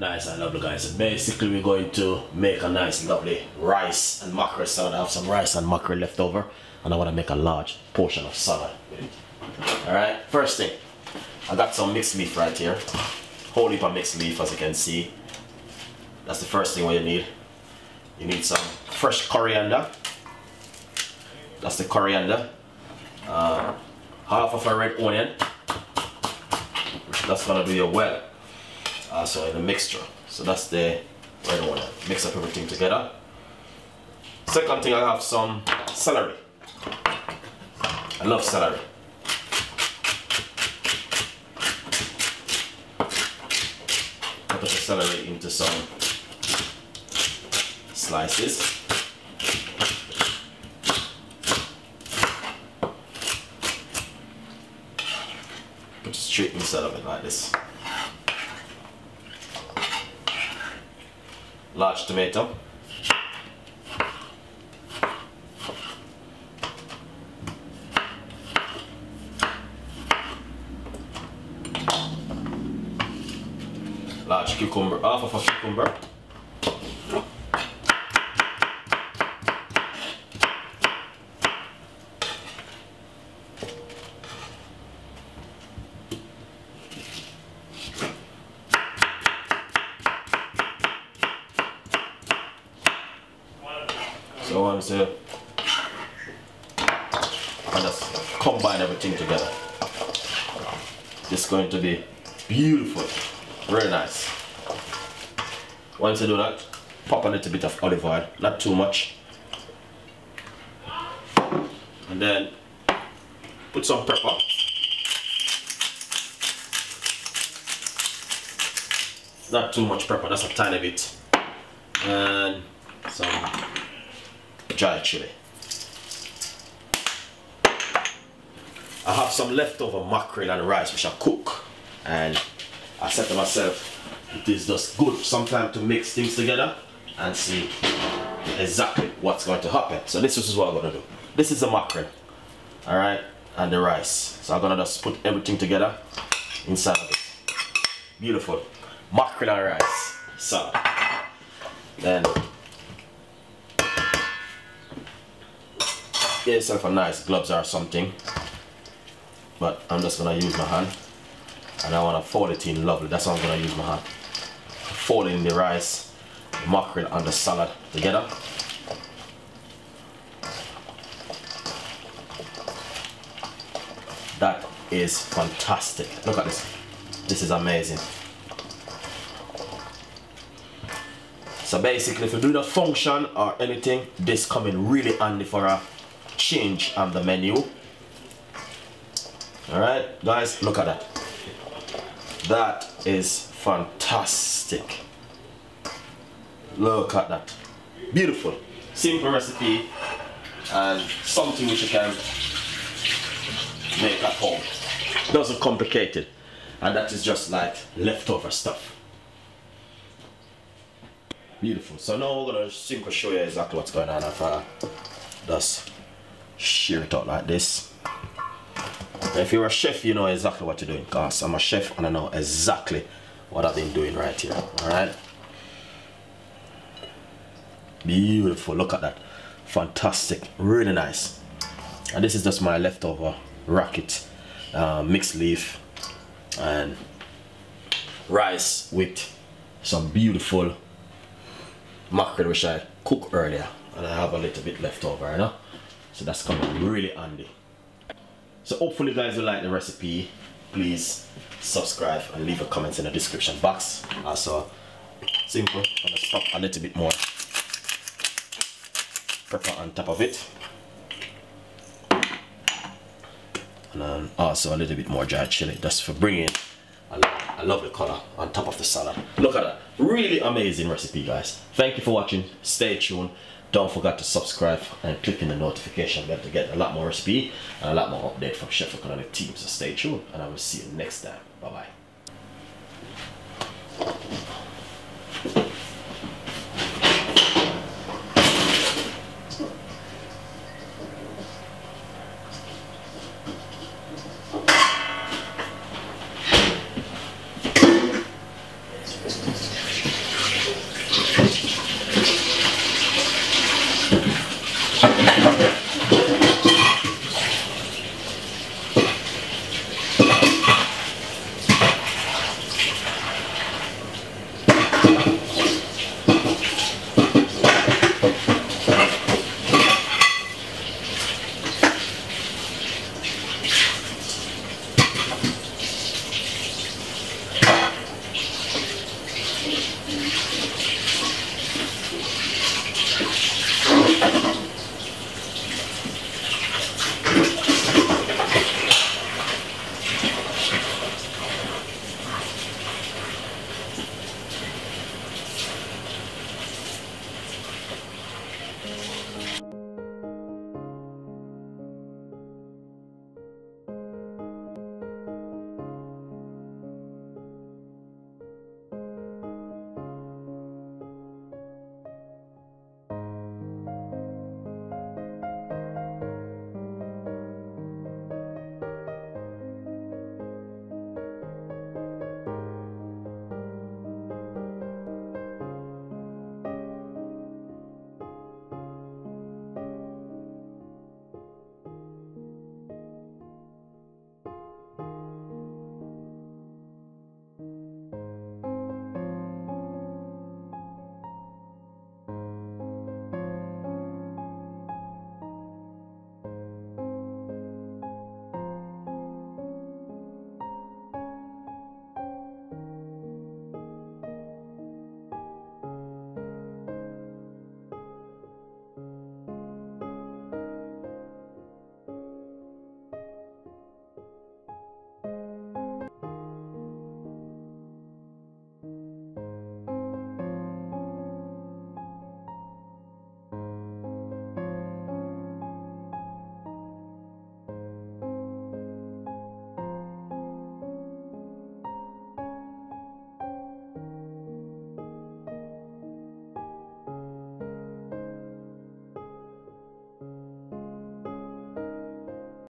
Nice and lovely, guys. So basically we're going to make a nice lovely rice and mackerel salad. I have some rice and mackerel left over and I want to make a large portion of salad with it. Alright, first thing, I got some mixed leaf right here. Whole heap of mixed leaf, as you can see. That's the first thing what you need. You need some fresh coriander. That's the coriander. Half of a red onion. That's gonna do your well. Also in the mixture. So that's the red onion. Mix up everything together. Second thing, I have some celery. I love celery. Cut up the celery into some slices. Put it straight inside of it like this. Large tomato. Large cucumber, half of a cucumber. So I want to just combine everything together. It's going to be beautiful, very nice. Once you do that, pop a little bit of olive oil, not too much, and then put some pepper. Not too much pepper, that's a tiny bit, and some dry chili. I have some leftover mackerel and rice which I cook, and I said to myself, it is just good sometimes to mix things together and see exactly what's going to happen. So this is what I'm going to do. This is the mackerel, alright, and the rice. So I'm going to just put everything together inside of it. Beautiful. Mackerel and rice salad. Then get yourself a nice gloves or something, but I'm just gonna use my hand, and I want to fold it in lovely. That's how I'm gonna use my hand. Folding the rice, the mackerel and the salad together. That is fantastic. Look at this. This is amazing. So basically, if you do the function or anything, this come in really handy for a change on the menu. Alright guys, look at that. That is fantastic. Look at that. Beautiful. Simple recipe and something which you can make at home. Doesn't complicate it. And that is just like leftover stuff. Beautiful. So now we're gonna simply show you exactly what's going on if I just shear it out like this. If you're a chef, you know exactly what you're doing, because I'm a chef and I know exactly what I've been doing right here. Alright? Beautiful, look at that. Fantastic, really nice. And this is just my leftover racket, mixed leaf and rice with some beautiful mackerel which I cooked earlier, and I have a little bit left over, you know? So that's coming really handy. So hopefully you guys will like the recipe. Please subscribe and leave a comment in the description box. Also simple, I'm gonna stop a little bit more pepper on top of it, and then also a little bit more dry chili just for bringing a lovely color on top of the salad. Look at that, really amazing recipe, guys. Thank you for watching. Stay tuned. Don't forget to subscribe and click in the notification bell to get a lot more recipe and a lot more update from Chef Ricardo and the team. So stay tuned, and I will see you next time. Bye bye. chop it.